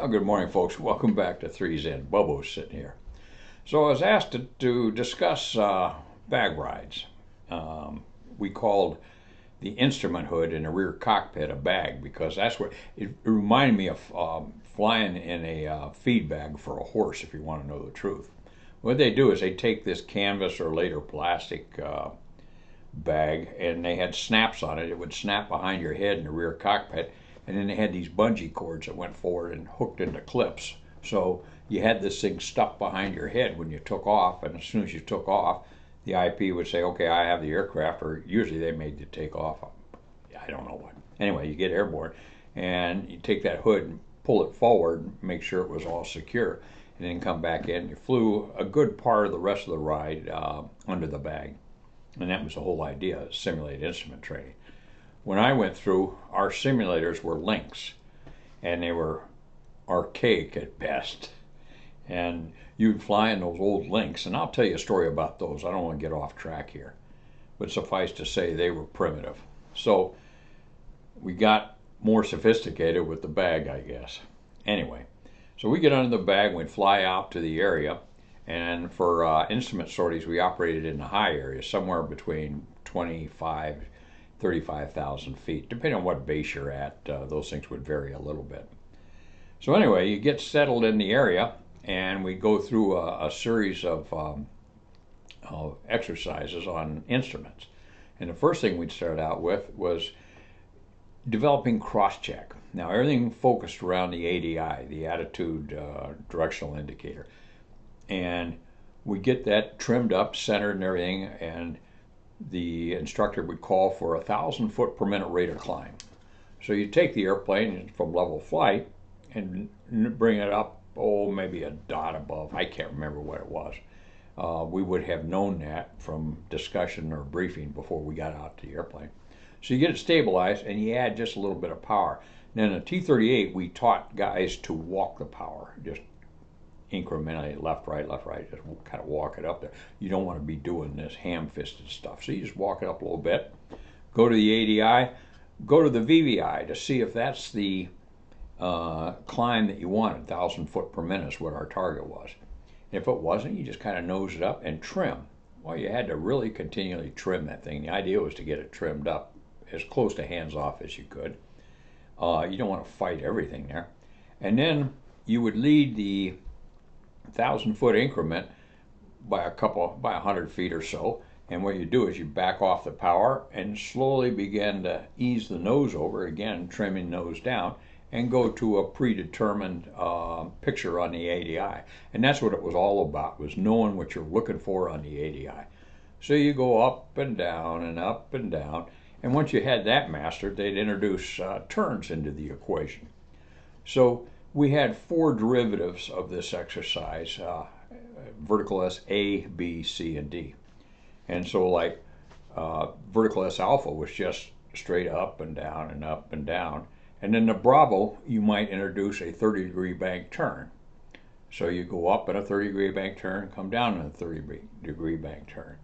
Well, good morning, folks. Welcome back to Three's End. Bubbo's sitting here. So I was asked to discuss bag rides. We called the instrument hood in the rear cockpit a bag because that's what it reminded me of flying in a feed bag for a horse, if you want to know the truth. What they do is they take this canvas or later plastic bag and they had snaps on it. It would snap behind your head in the rear cockpit, and then they had these bungee cords that went forward and hooked into clips. So you had this thing stuck behind your head when you took off, and as soon as you took off, the IP would say, okay, I have the aircraft, or usually they made you take off. I don't know what. Anyway, you get airborne, and you take that hood and pull it forward, make sure it was all secure, and then come back in. You flew a good part of the rest of the ride under the bag. And that was the whole idea, simulated instrument training. When I went through, our simulators were Lynx, and they were archaic at best. And you'd fly in those old Lynx, and I'll tell you a story about those. I don't want to get off track here, but suffice to say they were primitive. So we got more sophisticated with the bag, I guess. Anyway, so we get under the bag, and we'd fly out to the area, and for instrument sorties, we operated in the high area, somewhere between 35,000 feet. Depending on what base you're at, those things would vary a little bit. So anyway, you get settled in the area, and we go through a series of exercises on instruments. And the first thing we'd start out with was developing cross-check. Now, everything focused around the ADI, the Attitude Directional Indicator. And we get that trimmed up, centered and everything, and the instructor would call for 1,000 foot per minute rate of climb. So you take the airplane from level flight and bring it up, maybe a dot above. I can't remember what it was. We would have known that from discussion or briefing before we got out to the airplane. So you get it stabilized and you add just a little bit of power. Then in the T-38, we taught guys to walk the power, just incrementally, left, right, just kind of walk it up there. You don't want to be doing this ham-fisted stuff. So you just walk it up a little bit, go to the ADI, go to the VVI to see if that's the climb that you wanted. 1,000 foot per minute is what our target was. If it wasn't, you just kind of nose it up and trim. Well, you had to really continually trim that thing. The idea was to get it trimmed up as close to hands off as you could. You don't want to fight everything there. And then you would lead the 1,000 foot increment by 100 feet or so, and what you do is you back off the power and slowly begin to ease the nose over, again trimming nose down, and go to a predetermined picture on the ADI. And that's what it was all about, was knowing what you're looking for on the ADI. So you go up and down and up and down, and once you had that mastered, they'd introduce turns into the equation. So we had 4 derivatives of this exercise, vertical S, A, B, C, and D. And so like vertical S alpha was just straight up and down and up and down. And then the Bravo, you might introduce a 30-degree bank turn. So you go up in a 30-degree bank turn, come down in a 30-degree bank turn.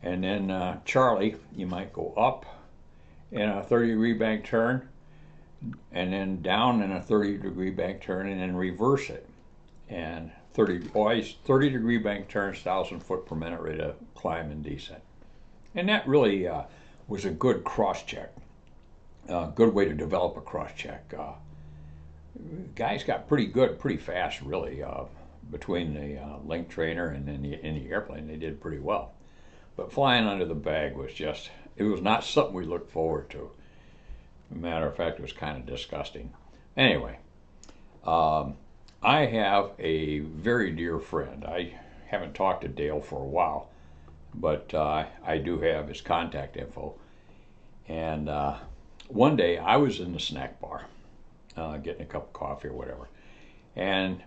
And then Charlie, you might go up in a 30-degree bank turn, and then down in a 30-degree bank turn, and then reverse it. And 30-degree bank turns, 1,000 foot per minute rate of climb and descent. And that really was a good cross-check. Good way to develop a cross-check. Guys got pretty good, pretty fast, really. Between the link trainer and in the airplane, they did pretty well. But flying under the bag was just, it was not something we looked forward to. As a matter of fact, it was kind of disgusting. Anyway, I have a very dear friend. I haven't talked to Dale for a while, but I do have his contact info. And one day I was in the snack bar getting a cup of coffee or whatever, and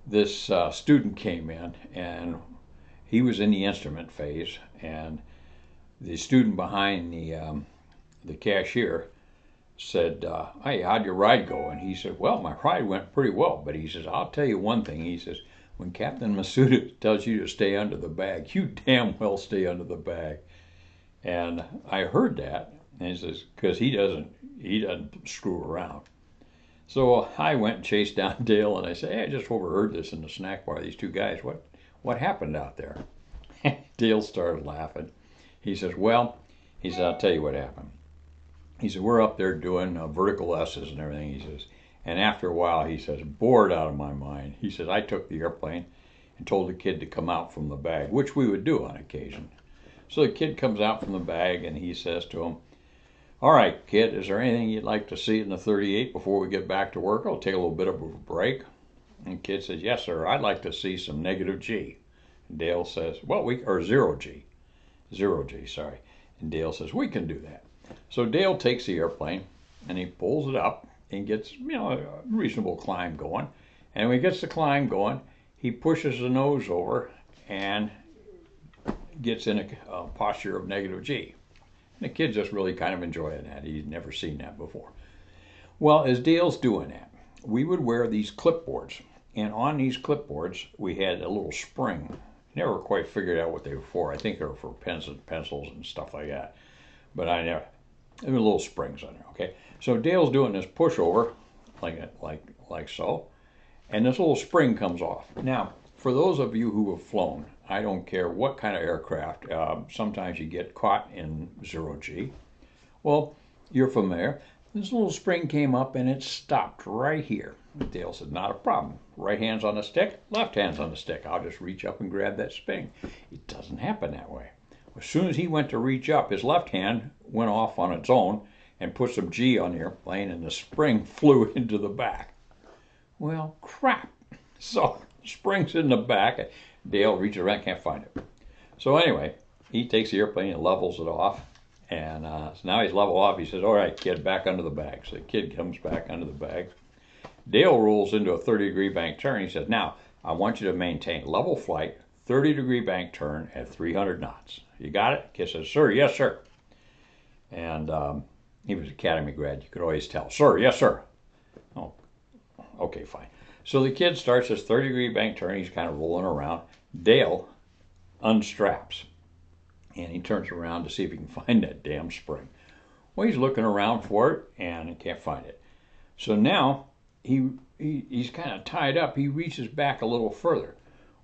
this student came in, and he was in the instrument phase, and the student behind the cashier said, hey, how'd your ride go? And he said, well, my ride went pretty well, but he says, I'll tell you one thing. He says, when Captain Masuda tells you to stay under the bag, you damn well stay under the bag. And I heard that, and he says, because he doesn't screw around. So I went and chased down Dale, and I said, "Hey, I just overheard this in the snack bar. These two guys, what happened out there?" Dale started laughing. He says, "Well," he said, "I'll tell you what happened." He said, "We're up there doing vertical S's and everything." He says, and after a while, he says, bored out of my mind. He says, I took the airplane and told the kid to come out from the bag, which we would do on occasion. So the kid comes out from the bag and he says to him, "All right, kid, is there anything you'd like to see in the 38 before we get back to work? I'll take a little bit of a break." And the kid says, "Yes, sir, I'd like to see some negative G." And Dale says, "Well, or zero G, sorry." And Dale says, "We can do that." So Dale takes the airplane and he pulls it up and gets, a reasonable climb going. And when he gets the climb going, he pushes the nose over and gets in a posture of negative G. And the kid's just really kind of enjoying that. He's never seen that before. Well, as Dale's doing that, we would wear these clipboards. And on these clipboards, we had a little spring. Never quite figured out what they were for. I think they were for pens and pencils and stuff like that. But I never. There were little springs on there. Okay, so Dale's doing this pushover, like so, and this little spring comes off. Now, for those of you who have flown, I don't care what kind of aircraft. Sometimes you get caught in zero G. Well, you're familiar. This little spring came up and it stopped right here. Dale said, "Not a problem. Right hand's on the stick, left hand's on the stick. I'll just reach up and grab that spring." It doesn't happen that way. As soon as he went to reach up, his left hand went off on its own and put some G on the airplane, and the spring flew into the back. Well, crap. So, spring's in the back. Dale reaches around, can't find it. So anyway, he takes the airplane and levels it off. And so now he's level off. He says, "All right, kid, back under the bag." So the kid comes back under the bag. Dale rolls into a 30-degree bank turn. He says, "Now, I want you to maintain level flight, 30-degree bank turn at 300 knots. You got it?" Kid says, "Sir, yes, sir." And he was an academy grad. You could always tell. "Sir, yes, sir." "Oh, okay, fine." So the kid starts his 30-degree bank turn. He's kind of rolling around. Dale unstraps. And he turns around to see if he can find that damn spring. Well, he's looking around for it and he can't find it. So now he's kind of tied up. He reaches back a little further.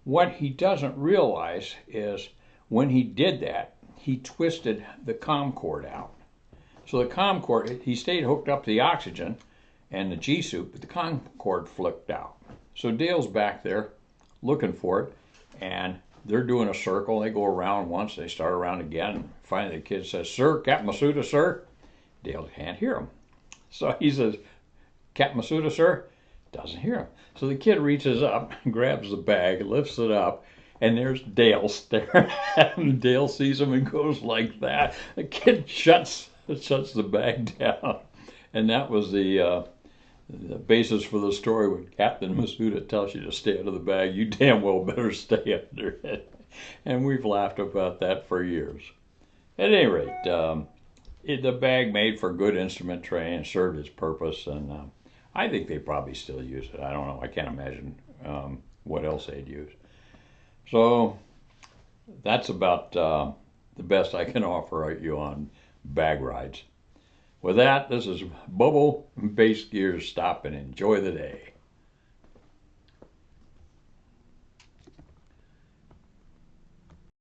What he doesn't realize is when he did that, he twisted the comm cord out. So the comm cord, he stayed hooked up to the oxygen and the G suit, but the comm cord flipped out. So Dale's back there looking for it, and they're doing a circle. They go around once, they start around again. Finally, the kid says, "Sir, Captain Masuda, sir." Dale can't hear him. So he says, "Captain Masuda, sir." Doesn't hear him. So the kid reaches up, grabs the bag, lifts it up, and there's Dale staring at him. Dale sees him and goes like that. The kid shuts the bag down. And that was the basis for the story. When Captain Masuda tells you to stay under the bag, you damn well better stay under it. And we've laughed about that for years. At any rate, the bag made for good instrument training and served its purpose, and I think they probably still use it. I don't know. I can't imagine what else they'd use. So that's about the best I can offer you on bag rides. With that, this is Bubble Base Gears. Stop and enjoy the day.